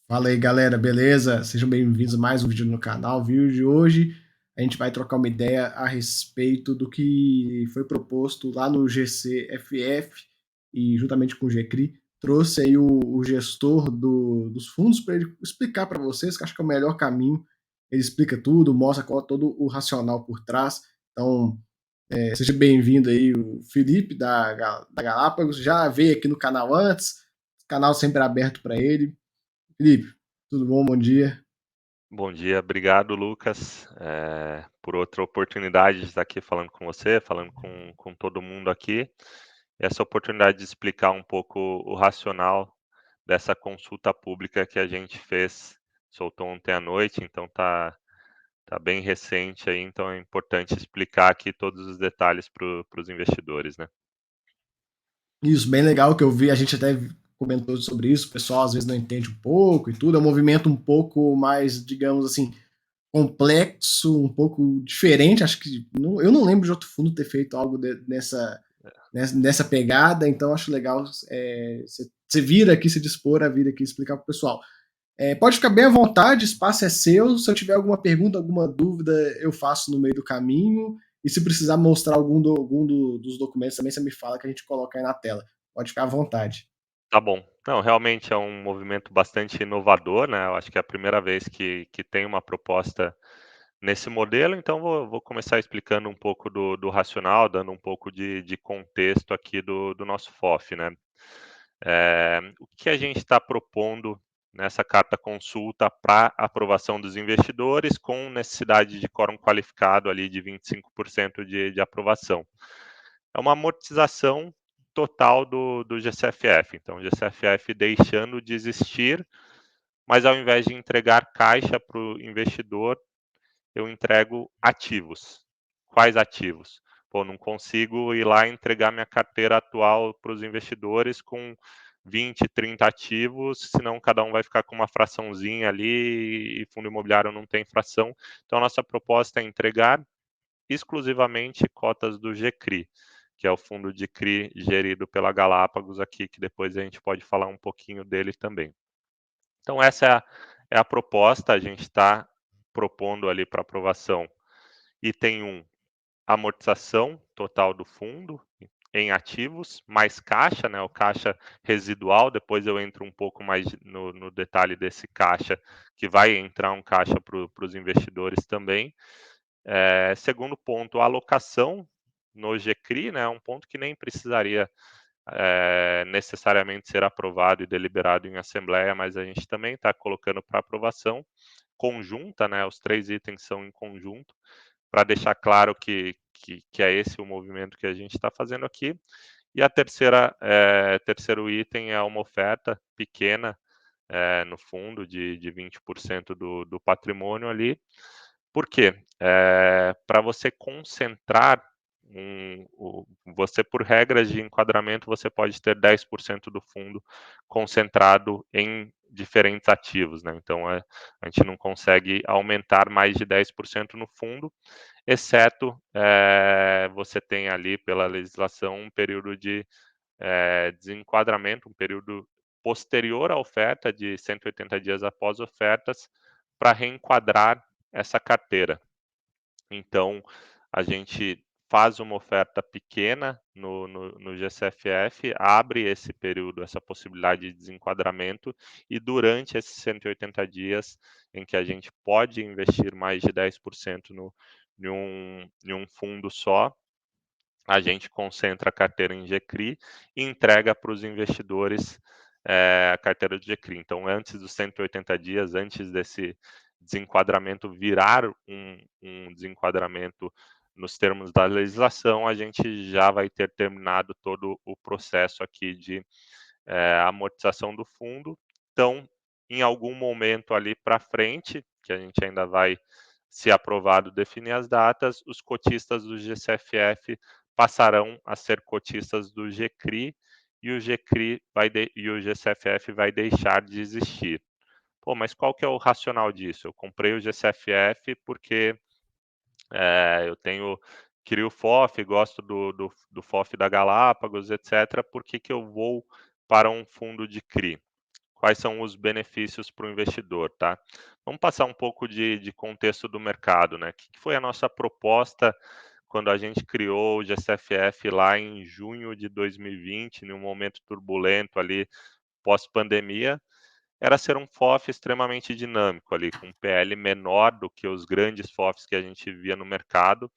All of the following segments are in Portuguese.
Fala aí, galera, beleza? Sejam bem-vindos a mais um vídeo no canal. O vídeo de hoje a gente vai trocar uma ideia a respeito do que foi proposto lá no GCFF e juntamente com o GCRI, trouxe aí o gestor dos fundos para ele explicar para vocês, que acho que é o melhor caminho. Ele explica tudo, mostra qual é todo o racional por trás. Então, seja bem-vindo aí, o Felipe da Galápagos, já veio aqui no canal antes, canal sempre aberto para ele. Felipe, tudo bom? Bom dia. Bom dia, obrigado, Lucas, por outra oportunidade de estar aqui falando com você, falando com todo mundo aqui. Essa oportunidade de explicar um pouco o racional dessa consulta pública que a gente fez, soltou ontem à noite, então tá bem recente aí, então é importante explicar aqui todos os detalhes para os investidores, né? Isso, bem legal que eu vi, a gente até comentou sobre isso, o pessoal às vezes não entende um pouco e tudo, é um movimento um pouco mais, digamos assim, complexo, um pouco diferente, acho que eu não lembro de outro fundo ter feito algo nessa pegada, então acho legal você vir aqui, se dispor a vir aqui explicar para o pessoal. Pode ficar bem à vontade, o espaço é seu. Se eu tiver alguma pergunta, alguma dúvida, eu faço no meio do caminho. E se precisar mostrar dos documentos também, você me fala que a gente coloca aí na tela. Pode ficar à vontade. Tá bom. Não, realmente é um movimento bastante inovador, né? Eu acho que é a primeira vez que tem uma proposta nesse modelo, então vou começar explicando um pouco do racional, dando um pouco de contexto aqui do nosso FOF, né? O que a gente está propondo nessa carta consulta para aprovação dos investidores, com necessidade de quórum qualificado ali de 25% de aprovação. É uma amortização total do GCFF. Então, o GCFF deixando de existir, mas ao invés de entregar caixa para o investidor, eu entrego ativos. Quais ativos? Pô, não consigo ir lá e entregar minha carteira atual para os investidores com 20, 30 ativos, senão cada um vai ficar com uma fraçãozinha ali e fundo imobiliário não tem fração. Então, a nossa proposta é entregar exclusivamente cotas do GCRI, que é o fundo de CRI gerido pela Galápagos aqui, que depois a gente pode falar um pouquinho dele também. Então, essa é a proposta, a gente está propondo ali para aprovação. Item 1, amortização total do fundo em ativos, mais caixa, né, o caixa residual, depois eu entro um pouco mais no detalhe desse caixa, que vai entrar um caixa para os investidores também. Segundo ponto, a alocação no GCRI, né, um ponto que nem precisaria necessariamente ser aprovado e deliberado em assembleia, mas a gente também está colocando para aprovação conjunta, né, os 3 itens são em conjunto, para deixar claro que é esse o movimento que a gente está fazendo aqui. E a terceiro item é uma oferta pequena no fundo de 20% do patrimônio ali. Por quê? Para você concentrar você, por regras de enquadramento, você pode ter 10% do fundo concentrado em diferentes ativos, né? Então, a gente não consegue aumentar mais de 10% no fundo, exceto você tem ali, pela legislação, um período de desenquadramento, um período posterior à oferta, de 180 dias após ofertas, para reenquadrar essa carteira. Então, a gente faz uma oferta pequena no GCFF, abre esse período, essa possibilidade de desenquadramento, e durante esses 180 dias em que a gente pode investir mais de 10% em um fundo só, a gente concentra a carteira em GCRI e entrega para os investidores a carteira de GCRI. Então, antes dos 180 dias, antes desse desenquadramento virar um desenquadramento nos termos da legislação, a gente já vai ter terminado todo o processo aqui de amortização do fundo. Então, em algum momento ali para frente, que a gente ainda vai, se aprovado, definir as datas, os cotistas do GCFF passarão a ser cotistas do GCRI e o GCRI e o GCFF vai deixar de existir. Pô, mas qual que é o racional disso? Eu comprei o GCFF porque eu crio FOF, gosto do FOF da Galápagos, etc. Por que eu vou para um fundo de CRI? quais são os benefícios para o investidor, tá? Vamos passar um pouco de contexto do mercado, né? O que foi a nossa proposta quando a gente criou o GCFF lá em junho de 2020, num momento turbulento ali, pós-pandemia, era ser um FOF extremamente dinâmico ali, com um PL menor do que os grandes FOFs que a gente via no mercado,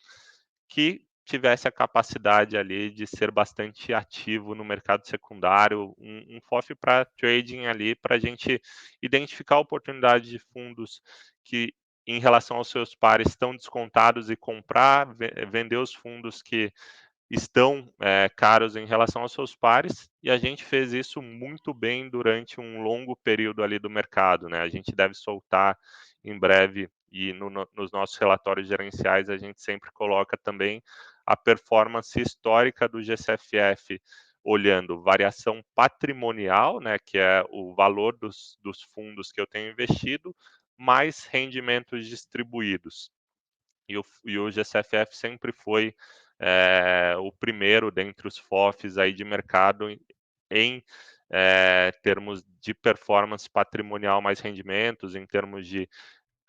que tivesse a capacidade ali de ser bastante ativo no mercado secundário, um FOF para trading ali, para a gente identificar a oportunidade de fundos que, em relação aos seus pares, estão descontados e comprar, vender os fundos que estão caros em relação aos seus pares, e a gente fez isso muito bem durante um longo período ali do mercado, né? A gente deve soltar em breve, e nos nossos relatórios gerenciais a gente sempre coloca também a performance histórica do GCFF, olhando variação patrimonial, né, que é o valor dos fundos que eu tenho investido, mais rendimentos distribuídos. E o GCFF sempre foi o primeiro dentre os FOFs aí de mercado em termos de performance patrimonial mais rendimentos, em termos de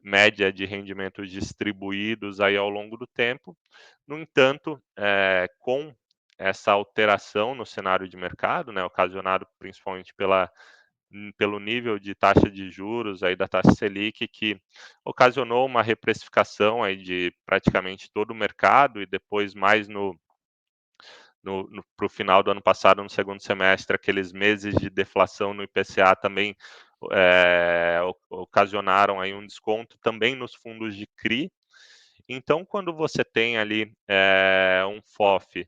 média de rendimentos distribuídos aí ao longo do tempo. No entanto, com essa alteração no cenário de mercado, né, ocasionado principalmente pelo nível de taxa de juros aí da taxa Selic, que ocasionou uma reprecificação aí de praticamente todo o mercado, e depois mais para o final do ano passado, no segundo semestre, aqueles meses de deflação no IPCA também ocasionaram aí um desconto também nos fundos de CRI. Então, quando você tem ali um FOF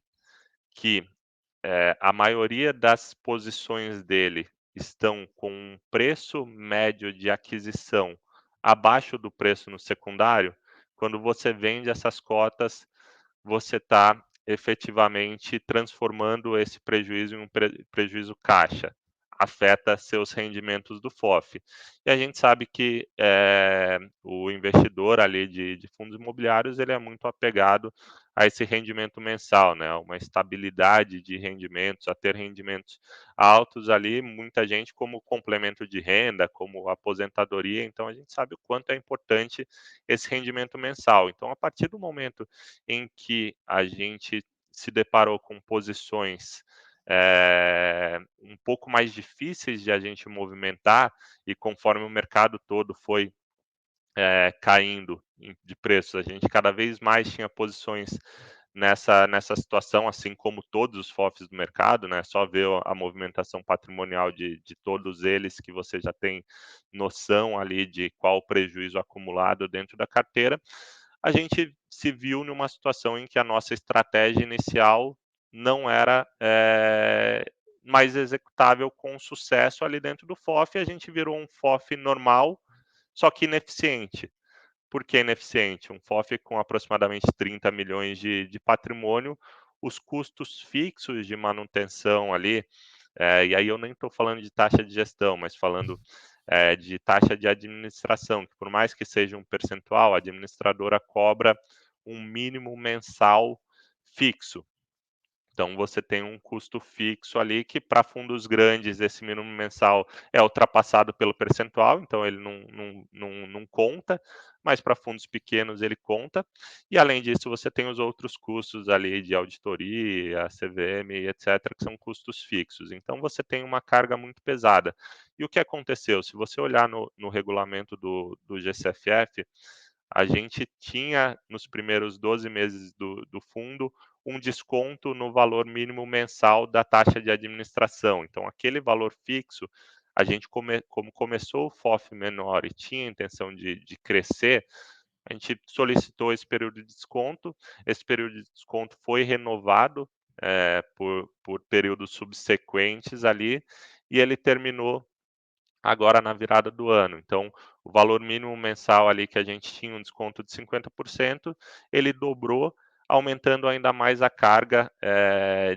que a maioria das posições dele estão com um preço médio de aquisição abaixo do preço no secundário, quando você vende essas cotas, você está efetivamente transformando esse prejuízo em um prejuízo caixa, afeta seus rendimentos do FOF. E a gente sabe que o investidor ali de fundos imobiliários, ele é muito apegado a esse rendimento mensal, né, uma estabilidade de rendimentos, a ter rendimentos altos ali, muita gente como complemento de renda, como aposentadoria, então a gente sabe o quanto é importante esse rendimento mensal. Então, a partir do momento em que a gente se deparou com posições um pouco mais difíceis de a gente movimentar, e conforme o mercado todo foi caindo de preços, a gente cada vez mais tinha posições nessa situação, assim como todos os FOFs do mercado, né? Só ver a movimentação patrimonial de todos eles, que você já tem noção ali de qual o prejuízo acumulado dentro da carteira. A gente se viu numa situação em que a nossa estratégia inicial não era mais executável com sucesso ali dentro do FOF, e a gente virou um FOF normal, só que ineficiente. Por que ineficiente? Um FOF com aproximadamente 30 milhões de patrimônio, os custos fixos de manutenção ali, e aí eu nem estou falando de taxa de gestão, mas falando de taxa de administração, que por mais que seja um percentual, a administradora cobra um mínimo mensal fixo. Então, você tem um custo fixo ali que, para fundos grandes, esse mínimo mensal é ultrapassado pelo percentual, então ele não conta, mas para fundos pequenos ele conta. E, além disso, você tem os outros custos ali de auditoria, CVM, etc., que são custos fixos. Então, você tem uma carga muito pesada. E o que aconteceu? Se você olhar no regulamento do GCFF, a gente tinha, nos primeiros 12 meses do fundo, um desconto no valor mínimo mensal da taxa de administração. Então, aquele valor fixo, a gente, como começou o FOF menor e tinha a intenção de crescer, a gente solicitou esse período de desconto. Esse período de desconto foi renovado por períodos subsequentes ali, e ele terminou agora na virada do ano. Então, o valor mínimo mensal ali que a gente tinha um desconto de 50%, ele dobrou, aumentando ainda mais a carga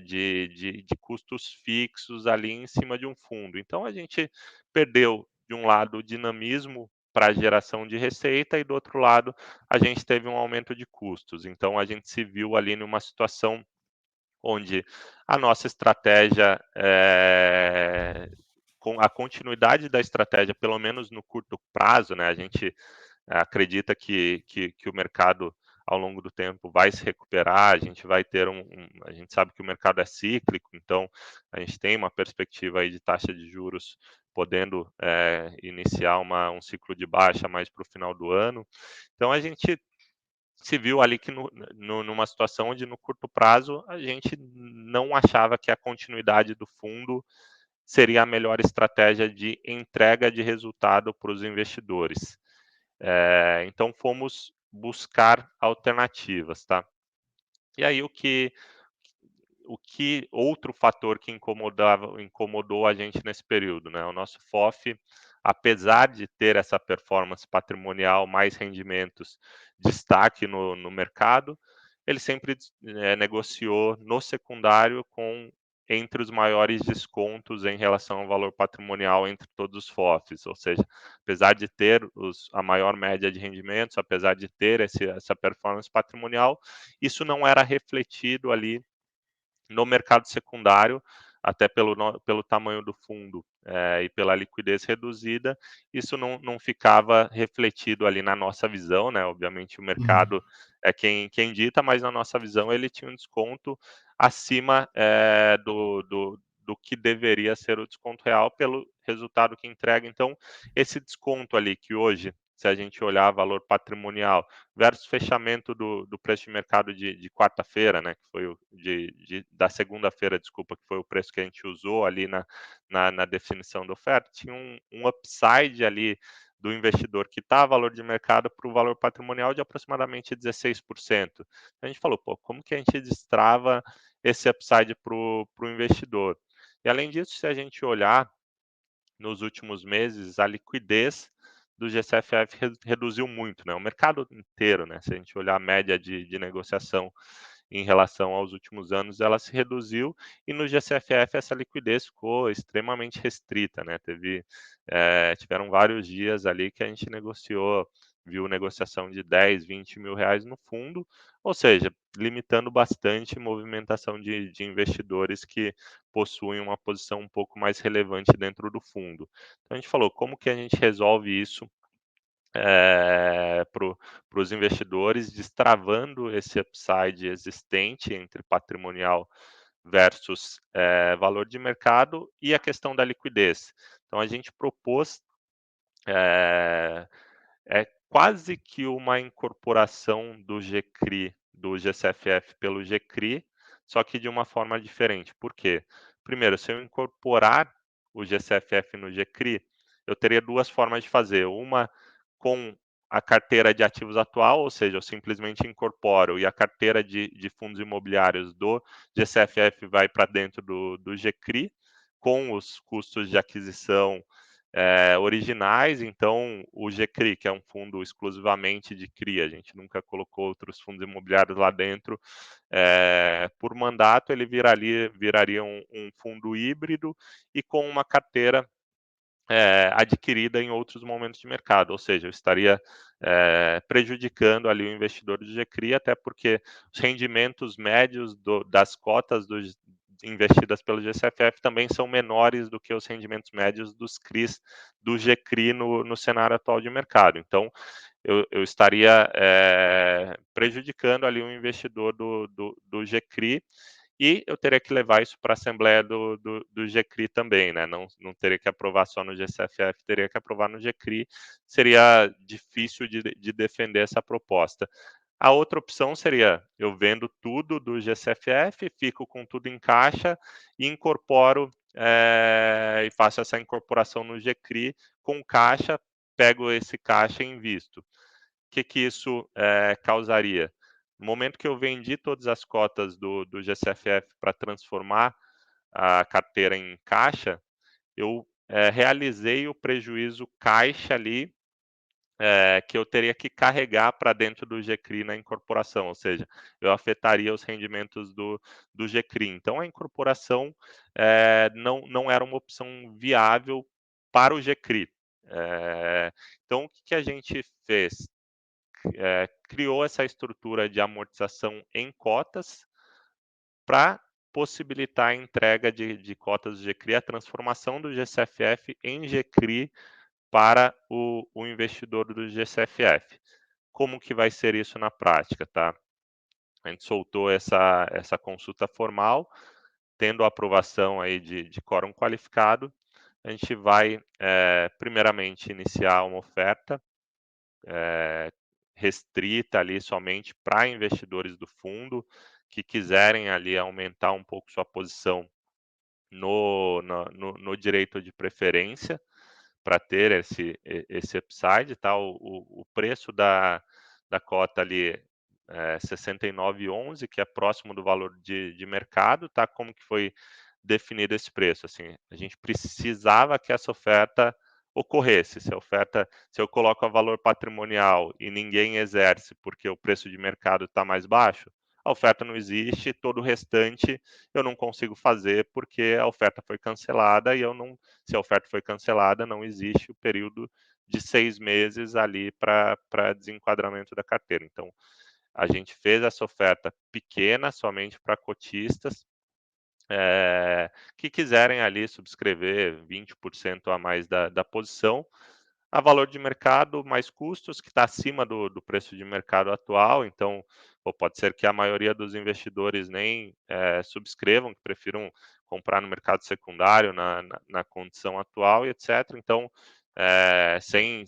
de custos fixos ali em cima de um fundo. Então, a gente perdeu, de um lado, o dinamismo para a geração de receita, e do outro lado, a gente teve um aumento de custos. Então, a gente se viu ali numa situação onde a nossa estratégia com a continuidade da estratégia, pelo menos no curto prazo, né, a gente acredita que o mercado ao longo do tempo vai se recuperar, a gente vai ter a gente sabe que o mercado é cíclico, então a gente tem uma perspectiva aí de taxa de juros podendo iniciar um ciclo de baixa mais para o final do ano. Então a gente se viu ali que numa situação onde no curto prazo a gente não achava que a continuidade do fundo seria a melhor estratégia de entrega de resultado para os investidores. Então fomos buscar alternativas, tá? E aí o que outro fator que incomodou a gente nesse período, né? O nosso FOF, apesar de ter essa performance patrimonial, mais rendimentos, destaque no mercado, ele sempre negociou no secundário entre os maiores descontos em relação ao valor patrimonial entre todos os FOFs, ou seja, apesar de ter a maior média de rendimentos, apesar de ter essa performance patrimonial, isso não era refletido ali no mercado secundário, até pelo tamanho do fundo e pela liquidez reduzida, isso não ficava refletido ali na nossa visão, né? Obviamente o Uhum. mercado é quem dita, mas na nossa visão ele tinha um desconto acima do que deveria ser o desconto real pelo resultado que entrega. Então, esse desconto ali que hoje, se a gente olhar valor patrimonial versus fechamento do preço de mercado de quarta-feira, né, que foi da segunda-feira, desculpa, que foi o preço que a gente usou ali na definição da oferta, tinha um upside ali do investidor que está valor de mercado para o valor patrimonial de aproximadamente 16%. A gente falou, pô, como que a gente destrava esse upside para o investidor? E além disso, se a gente olhar nos últimos meses, a liquidez do GCFF reduziu muito, né? O mercado inteiro, né? Se a gente olhar a média de negociação em relação aos últimos anos, ela se reduziu e no GCFF essa liquidez ficou extremamente restrita, né? Tiveram vários dias ali que a gente viu negociação de 10, 20 mil reais no fundo, ou seja, limitando bastante a movimentação de investidores que possuem uma posição um pouco mais relevante dentro do fundo. Então a gente falou, como que a gente resolve isso para os investidores, destravando esse upside existente entre patrimonial versus valor de mercado e a questão da liquidez. Então a gente propôs é, quase que uma incorporação do GCRI, do GCFF pelo GCRI, só que de uma forma diferente. Por quê? Primeiro, se eu incorporar o GCFF no GCRI, eu teria duas formas de fazer. Uma com a carteira de ativos atual, ou seja, eu simplesmente incorporo e a carteira de fundos imobiliários do GCFF vai para dentro do GCRI, com os custos de aquisição originais. Então, o GCRI, que é um fundo exclusivamente de CRI, a gente nunca colocou outros fundos imobiliários lá dentro, por mandato ele viraria um fundo híbrido e com uma carteira adquirida em outros momentos de mercado, ou seja, eu estaria prejudicando ali o investidor do GCRI, até porque os rendimentos médios das cotas investidas pelo GCFF também são menores do que os rendimentos médios dos CRIs do GCRI no cenário atual de mercado. Então, eu estaria prejudicando ali o investidor do GCRI e eu teria que levar isso para a assembleia do GCRI também, né? Não teria que aprovar só no GCFF, teria que aprovar no GCRI. Seria difícil de defender essa proposta. A outra opção seria eu vendo tudo do GCFF, fico com tudo em caixa e incorporo e faço essa incorporação no GCRI com caixa, pego esse caixa e invisto. O que isso causaria? No momento que eu vendi todas as cotas do GCFF para transformar a carteira em caixa, eu realizei o prejuízo caixa ali que eu teria que carregar para dentro do GCRI na incorporação, ou seja, eu afetaria os rendimentos do GCRI. Então, a incorporação não era uma opção viável para o GCRI. Então, o que a gente fez? Criou essa estrutura de amortização em cotas para possibilitar a entrega de cotas do GCRI, a transformação do GCFF em GCRI para o investidor do GCFF. Como que vai ser isso na prática, tá? A gente soltou essa consulta formal, tendo a aprovação aí de quórum qualificado, a gente vai, primeiramente, iniciar uma oferta restrita ali somente para investidores do fundo que quiserem ali aumentar um pouco sua posição no direito de preferência para ter esse upside, tá? O preço da cota ali é 69,11, que é próximo do valor de mercado, tá? Como que foi definido esse preço? Assim, a gente precisava que essa oferta ocorresse. Se eu coloco a valor patrimonial e ninguém exerce porque o preço de mercado está mais baixo, a oferta não existe, todo o restante eu não consigo fazer porque a oferta foi cancelada e se a oferta foi cancelada, não existe o período de 6 meses ali para desenquadramento da carteira. Então, a gente fez essa oferta pequena, somente para cotistas, que quiserem ali subscrever 20% a mais da posição, a valor de mercado mais custos, que está acima do preço de mercado atual. Então, pode ser que a maioria dos investidores nem subscrevam, que prefiram comprar no mercado secundário na condição atual e etc. Então, sem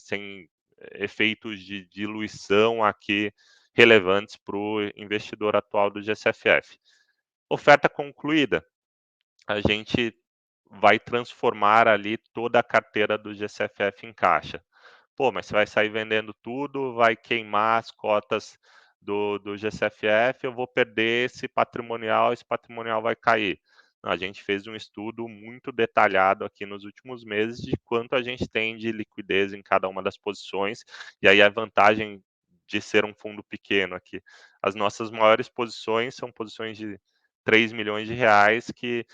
efeitos de diluição aqui relevantes para o investidor atual do GCFF. Oferta concluída, a gente vai transformar ali toda a carteira do GCFF em caixa. Pô, mas você vai sair vendendo tudo, vai queimar as cotas do GCFF, eu vou perder esse patrimonial vai cair. A gente fez um estudo muito detalhado aqui nos últimos meses de quanto a gente tem de liquidez em cada uma das posições, e aí a vantagem de ser um fundo pequeno aqui. As nossas maiores posições são posições de 3 milhões de reais que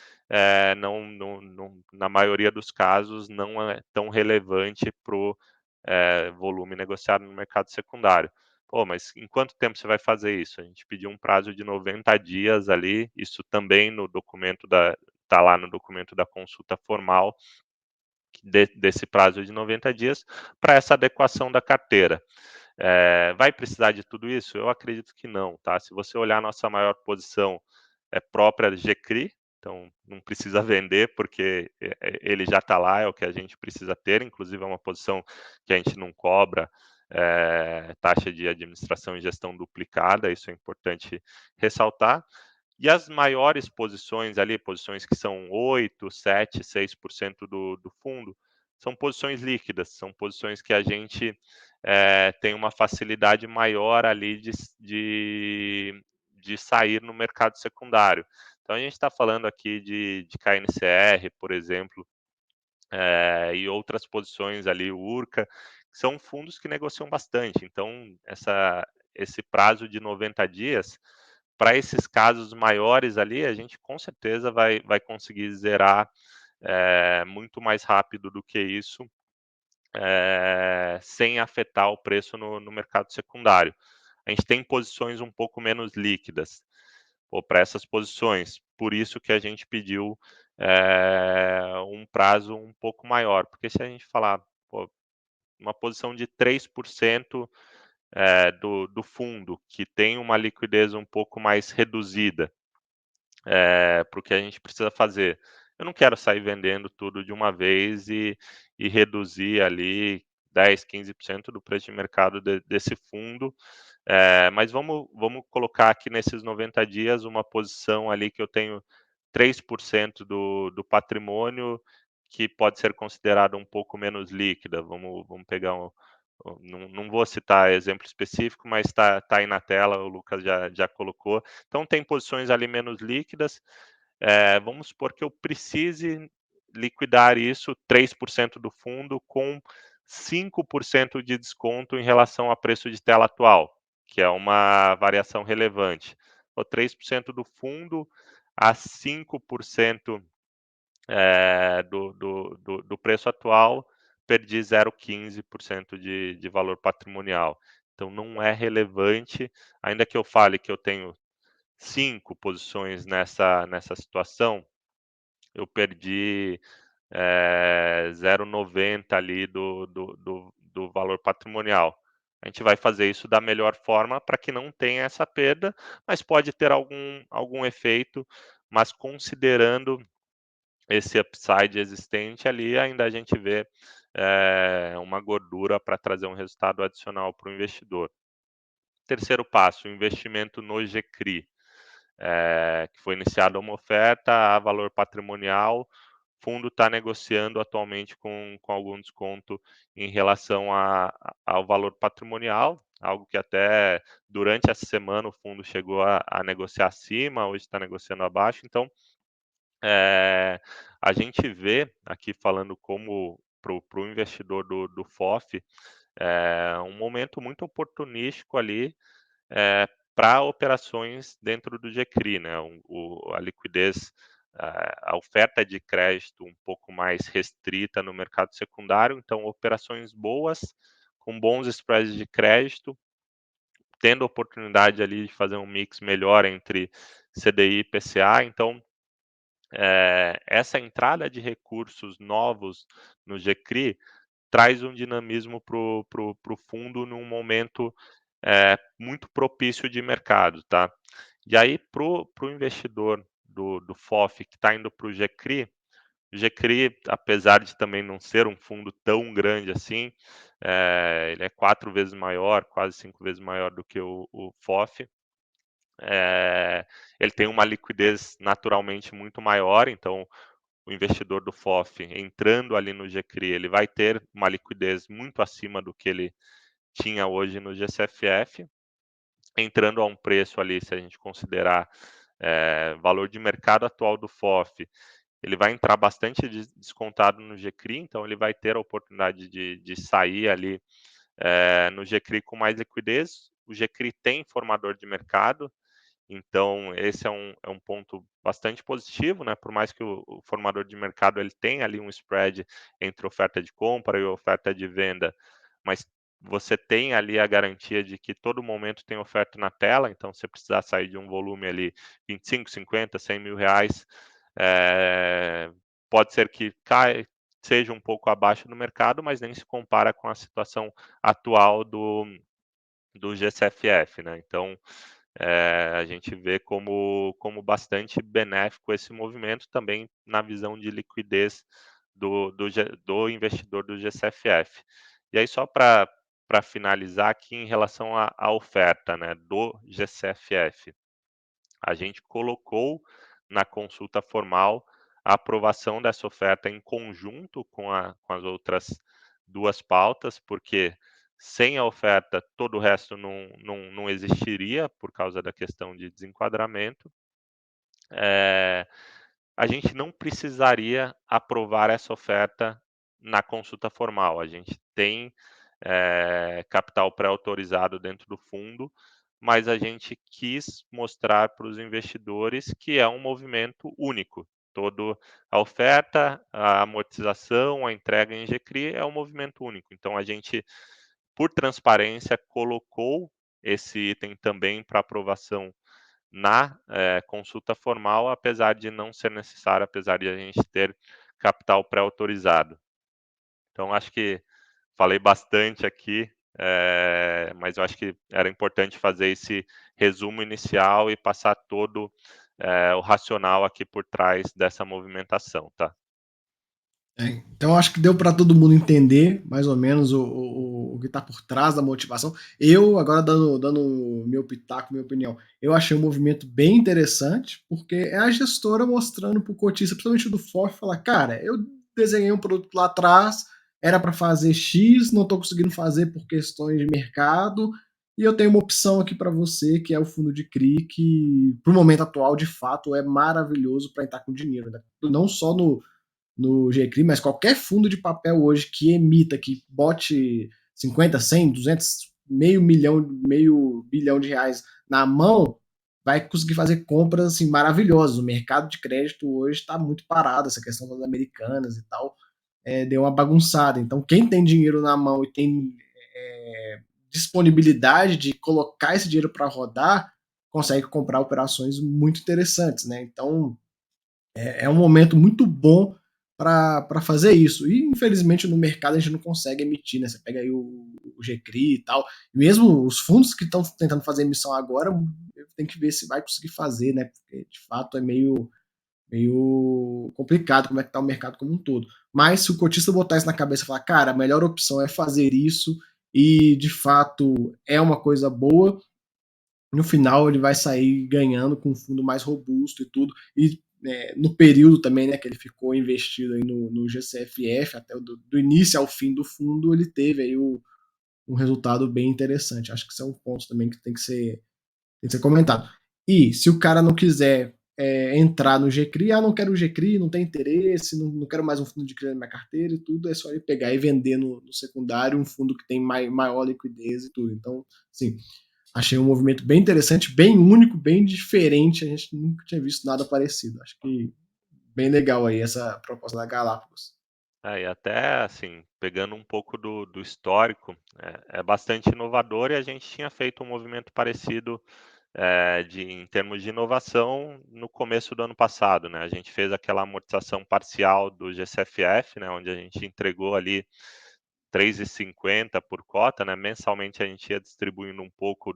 na maioria dos casos não é tão relevante para o volume negociado no mercado secundário. Pô, mas em quanto tempo você vai fazer isso? A gente pediu um prazo de 90 dias ali, isso também no documento tá lá no documento da consulta formal, desse prazo de 90 dias, para essa adequação da carteira. Vai precisar de tudo isso? Eu acredito que não, tá? Se você olhar a nossa maior posição é própria de GCRI, então não precisa vender porque ele já está lá, é o que a gente precisa ter, inclusive é uma posição que a gente não cobra taxa de administração e gestão duplicada, isso é importante ressaltar. E as maiores posições ali, posições que são 8, 7, 6% do fundo, são posições líquidas, são posições que a gente tem uma facilidade maior ali de sair no mercado secundário. Então, a gente está falando aqui de KNCR, por exemplo, e outras posições ali, o URCA, são fundos que negociam bastante. Então, esse prazo de 90 dias, para esses casos maiores ali, a gente com certeza vai conseguir zerar muito mais rápido do que isso, sem afetar o preço no mercado secundário. A gente tem posições um pouco menos líquidas para essas posições, por isso que a gente pediu um prazo um pouco maior, porque se a gente falar, pô, uma posição de 3% do fundo, que tem uma liquidez um pouco mais reduzida, para o que a gente precisa fazer. Eu não quero sair vendendo tudo de uma vez e reduzir ali 10, 15% do preço de mercado desse fundo. Mas vamos colocar aqui nesses 90 dias uma posição ali que eu tenho 3% do patrimônio, que pode ser considerada um pouco menos líquida. Vamos pegar não vou citar exemplo específico, mas está aí na tela, o Lucas já colocou. Então, tem posições ali menos líquidas. Vamos supor que eu precise liquidar isso, 3% do fundo, com 5% de desconto em relação ao preço de tela atual, que é uma variação relevante. O 3% do fundo a 5% do preço atual, perdi 0,15% de valor patrimonial. Então, não é relevante, ainda que eu fale que eu tenho 5 posições nessa situação, eu perdi 0,90 ali do valor patrimonial. A gente vai fazer isso da melhor forma para que não tenha essa perda, mas pode ter algum efeito, mas considerando esse upside existente ali, ainda a gente vê uma gordura para trazer um resultado adicional para o investidor. Terceiro passo, o investimento no GCRI, que foi iniciada uma oferta a valor patrimonial. O fundo está negociando atualmente com algum desconto em relação ao valor patrimonial, algo que até durante essa semana o fundo chegou a negociar acima, hoje está negociando abaixo. Então, a gente vê aqui falando como para o investidor do FOF, um momento muito oportunístico ali para operações dentro do GCRI, né? A liquidez, a oferta de crédito um pouco mais restrita no mercado secundário, então operações boas, com bons spreads de crédito, tendo oportunidade ali de fazer um mix melhor entre CDI e IPCA. Então, essa entrada de recursos novos no GCRI traz um dinamismo para o fundo num momento muito propício de mercado, tá? E aí, para o investidor do FOF que está indo para o GCRI, o GCRI, apesar de também não ser um fundo tão grande assim, ele é 4 vezes maior, quase 5 vezes maior do que o FOF. Ele tem uma liquidez naturalmente muito maior, então o investidor do FOF entrando ali no GCRI, ele vai ter uma liquidez muito acima do que ele tinha hoje no GCFF, entrando a um preço ali, se a gente considerar valor de mercado atual do FOF, ele vai entrar bastante descontado no GCRI, então ele vai ter a oportunidade de sair ali no GCRI com mais liquidez. O GCRI tem formador de mercado, então esse é um ponto bastante positivo, né? Por mais que o formador de mercado ele tenha ali um spread entre oferta de compra e oferta de venda, mas você tem ali a garantia de que todo momento tem oferta na tela, então se precisar sair de um volume ali 25, 50, 100 mil reais, pode ser que seja um pouco abaixo do mercado, mas nem se compara com a situação atual do GCFF, né? Então, a gente vê como bastante benéfico esse movimento também na visão de liquidez do investidor do GCFF. E aí, só para finalizar aqui em relação à oferta, né, do GCFF, a gente colocou na consulta formal a aprovação dessa oferta em conjunto com as outras duas pautas, porque sem a oferta todo o resto não existiria por causa da questão de desenquadramento. A gente não precisaria aprovar essa oferta na consulta formal. A gente tem capital pré-autorizado dentro do fundo, mas a gente quis mostrar para os investidores que é um movimento único. Toda a oferta, a amortização, a entrega em GCRI é um movimento único. Então, a gente, por transparência, colocou esse item também para aprovação na consulta formal, apesar de não ser necessário, apesar de a gente ter capital pré-autorizado. Então, acho que falei bastante aqui, mas eu acho que era importante fazer esse resumo inicial e passar todo o racional aqui por trás dessa movimentação, tá? Então acho que deu para todo mundo entender mais ou menos o que está por trás da motivação. Eu, agora dando meu pitaco, minha opinião, eu achei um movimento bem interessante, porque é a gestora mostrando para o cotista, principalmente do FOF, falar: cara, eu desenhei um produto lá atrás, era para fazer X, não estou conseguindo fazer por questões de mercado, e eu tenho uma opção aqui para você, que é o fundo de CRI, que, para o momento atual, de fato, é maravilhoso para entrar com dinheiro. Né? Não só no GCRI, mas qualquer fundo de papel hoje que emita, que bote 50, 100, 200, meio bilhão de reais na mão, vai conseguir fazer compras assim, maravilhosas. O mercado de crédito hoje está muito parado, essa questão das americanas e tal, deu uma bagunçada. Então, quem tem dinheiro na mão e tem disponibilidade de colocar esse dinheiro para rodar, consegue comprar operações muito interessantes, né? Então, é um momento muito bom para fazer isso. E, infelizmente, no mercado a gente não consegue emitir, né? Você pega aí o GCRI e tal. E mesmo os fundos que estão tentando fazer emissão agora, tem que ver se vai conseguir fazer, né? Porque, de fato, é meio complicado como é que está o mercado como um todo. Mas se o cotista botar isso na cabeça e falar, cara, a melhor opção é fazer isso e, de fato, é uma coisa boa, no final ele vai sair ganhando com um fundo mais robusto e tudo. E no período também, né, que ele ficou investido aí no GCFF, até do início ao fim do fundo, ele teve aí um resultado bem interessante. Acho que isso é um ponto também que tem que ser comentado. E se o cara não quiser entrar no GCRI, não quero o GCRI, não tem interesse, não quero mais um fundo de CRI na minha carteira e tudo, é só ele pegar e vender no secundário um fundo que tem maior liquidez e tudo. Então, sim, achei um movimento bem interessante, bem único, bem diferente. A gente nunca tinha visto nada parecido. Acho que bem legal aí essa proposta da Galápagos. E até, assim, pegando um pouco do histórico, é bastante inovador e a gente tinha feito um movimento parecido, em termos de inovação no começo do ano passado, né? A gente fez aquela amortização parcial do GCFF, né, onde a gente entregou ali 3,50 por cota, né? Mensalmente a gente ia distribuindo um pouco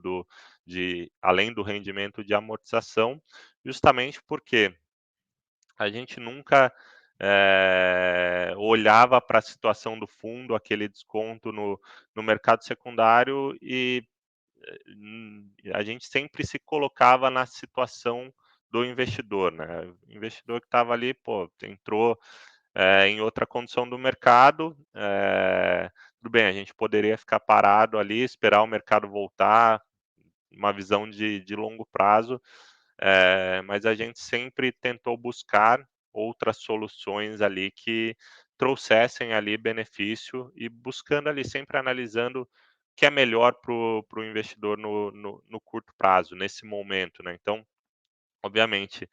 além do rendimento de amortização, justamente porque a gente nunca olhava para a situação do fundo, aquele desconto no mercado secundário e a gente sempre se colocava na situação do investidor, né? O investidor que estava ali, pô, entrou em outra condição do mercado, tudo bem, a gente poderia ficar parado ali, esperar o mercado voltar, uma visão de longo prazo, mas a gente sempre tentou buscar outras soluções ali que trouxessem ali benefício e buscando ali, sempre analisando o que é melhor para o investidor no curto prazo, nesse momento, né? Então, obviamente,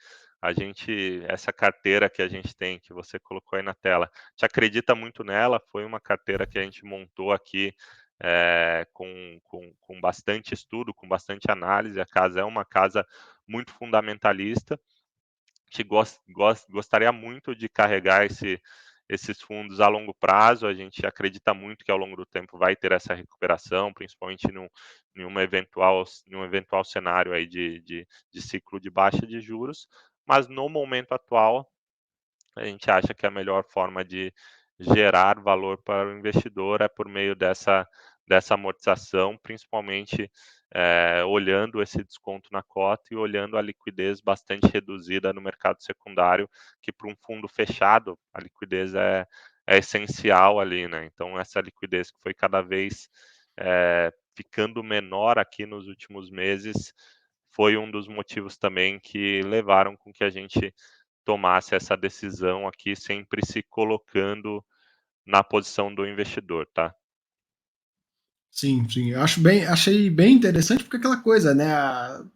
essa carteira que a gente tem, que você colocou aí na tela, a gente acredita muito nela, foi uma carteira que a gente montou aqui com bastante estudo, com bastante análise. A casa é uma casa muito fundamentalista, que gostaria muito de carregar esses fundos a longo prazo. A gente acredita muito que ao longo do tempo vai ter essa recuperação, principalmente em um eventual cenário aí de ciclo de baixa de juros, mas no momento atual a gente acha que a melhor forma de gerar valor para o investidor é por meio dessa amortização, principalmente olhando esse desconto na cota e olhando a liquidez bastante reduzida no mercado secundário, que para um fundo fechado a liquidez é essencial ali, né? Então essa liquidez que foi cada vez ficando menor aqui nos últimos meses foi um dos motivos também que levaram com que a gente tomasse essa decisão aqui, sempre se colocando na posição do investidor, tá? Sim, sim. Achei bem interessante porque aquela coisa, né?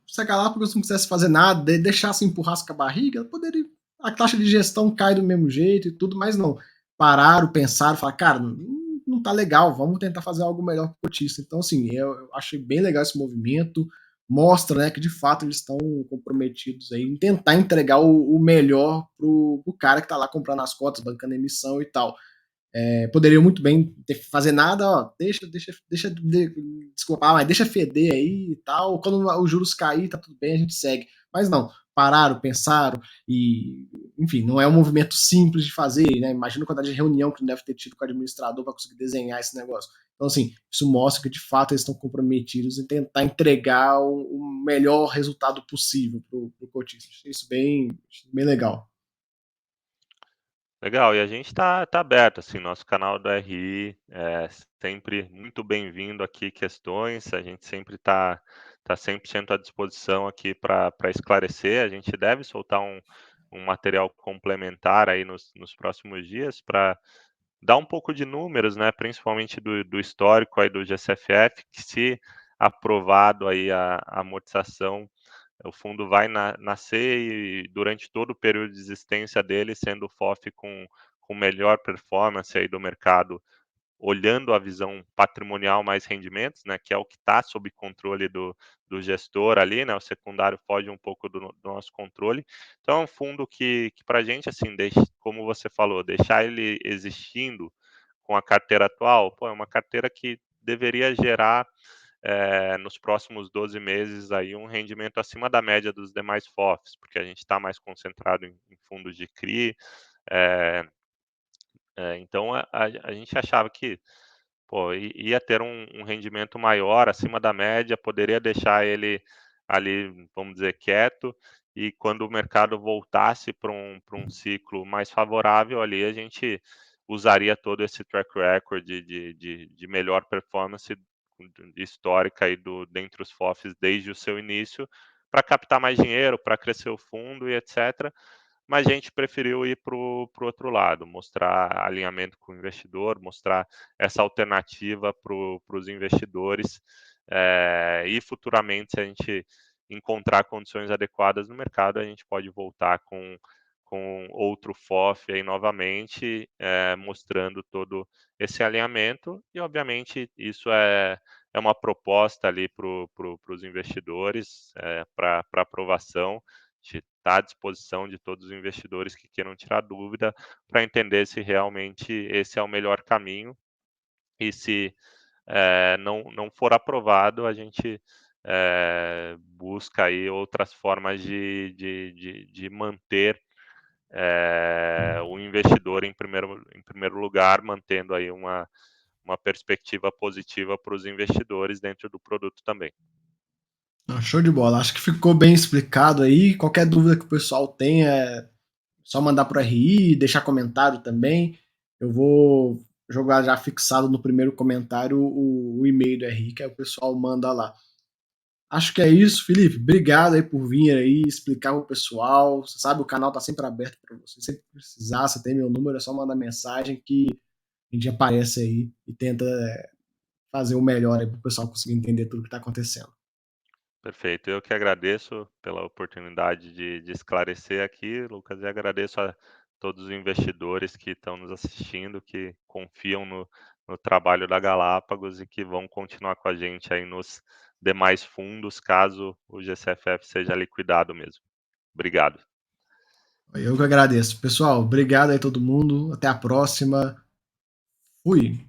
Se a Galápagos não quisesse fazer nada, deixasse empurrar com a barriga, ela poderia. A taxa de gestão cai do mesmo jeito e tudo, mas não. Pararam, pensaram, falaram, cara, não tá legal, vamos tentar fazer algo melhor para o cotista. Então, assim, eu achei bem legal esse movimento. Mostra, né, que de fato eles estão comprometidos aí em tentar entregar o melhor pro cara que tá lá comprando as cotas, bancando emissão e tal. Poderiam muito bem fazer nada, ó, desculpa, mas deixa feder aí e tal. Quando os juros cair, tá tudo bem, a gente segue. Mas não, pararam, pensaram e, enfim, não é um movimento simples de fazer, né? Imagina a quantidade de reunião que não deve ter tido com o administrador para conseguir desenhar esse negócio. Então, assim, isso mostra que de fato eles estão comprometidos em tentar entregar o melhor resultado possível para o cotista. Achei isso bem legal. Legal, e a gente tá aberto, assim, nosso canal do RI é sempre muito bem-vindo aqui, questões, a gente sempre tá 100% à disposição aqui para esclarecer. A gente deve soltar um material complementar aí nos próximos dias para dar um pouco de números, né, principalmente do histórico aí do GCFF, que se aprovado aí a amortização, o fundo vai nascer e durante todo o período de existência dele sendo o FOF com melhor performance aí do mercado olhando a visão patrimonial mais rendimentos, né, que é o que está sob controle do gestor ali, né, o secundário foge um pouco do nosso controle. Então é um fundo que para a gente, assim, como você falou, deixar ele existindo com a carteira atual, pô, é uma carteira que deveria gerar nos próximos 12 meses aí um rendimento acima da média dos demais FOFs, porque a gente está mais concentrado em fundos de CRI, eh, então a gente achava que, pô, ia ter um rendimento maior, acima da média, poderia deixar ele ali, vamos dizer, quieto, e quando o mercado voltasse para um ciclo mais favorável ali, a gente usaria todo esse track record de melhor performance histórica aí dentre os FOFs desde o seu início, para captar mais dinheiro, para crescer o fundo e etc. Mas a gente preferiu ir para o outro lado, mostrar alinhamento com o investidor, mostrar essa alternativa para os investidores, e futuramente, se a gente encontrar condições adequadas no mercado, a gente pode voltar com outro FOF aí novamente, mostrando todo esse alinhamento e, obviamente, isso é uma proposta ali para os investidores, para aprovação. A gente está à disposição de todos os investidores que queiram tirar dúvida para entender se realmente esse é o melhor caminho e se não for aprovado, a gente busca aí outras formas de manter o investidor em primeiro lugar, mantendo aí uma perspectiva positiva para os investidores dentro do produto também. Show de bola. Acho que ficou bem explicado aí. Qualquer dúvida que o pessoal tenha, é só mandar pro RI, deixar comentário também. Eu vou jogar já fixado no primeiro comentário o e-mail do RI, que aí o pessoal manda lá. Acho que é isso, Felipe. Obrigado aí por vir aí explicar pro pessoal. Você sabe, o canal tá sempre aberto para você. Sempre que precisar, você tem meu número, é só mandar mensagem que a gente aparece aí e tenta fazer o melhor aí pro pessoal conseguir entender tudo que tá acontecendo. Perfeito. Eu que agradeço pela oportunidade de esclarecer aqui, Lucas, e agradeço a todos os investidores que estão nos assistindo, que confiam no trabalho da Galápagos e que vão continuar com a gente aí nos demais fundos, caso o GCFF seja liquidado mesmo. Obrigado. Eu que agradeço. Pessoal, obrigado aí todo mundo. Até a próxima. Fui.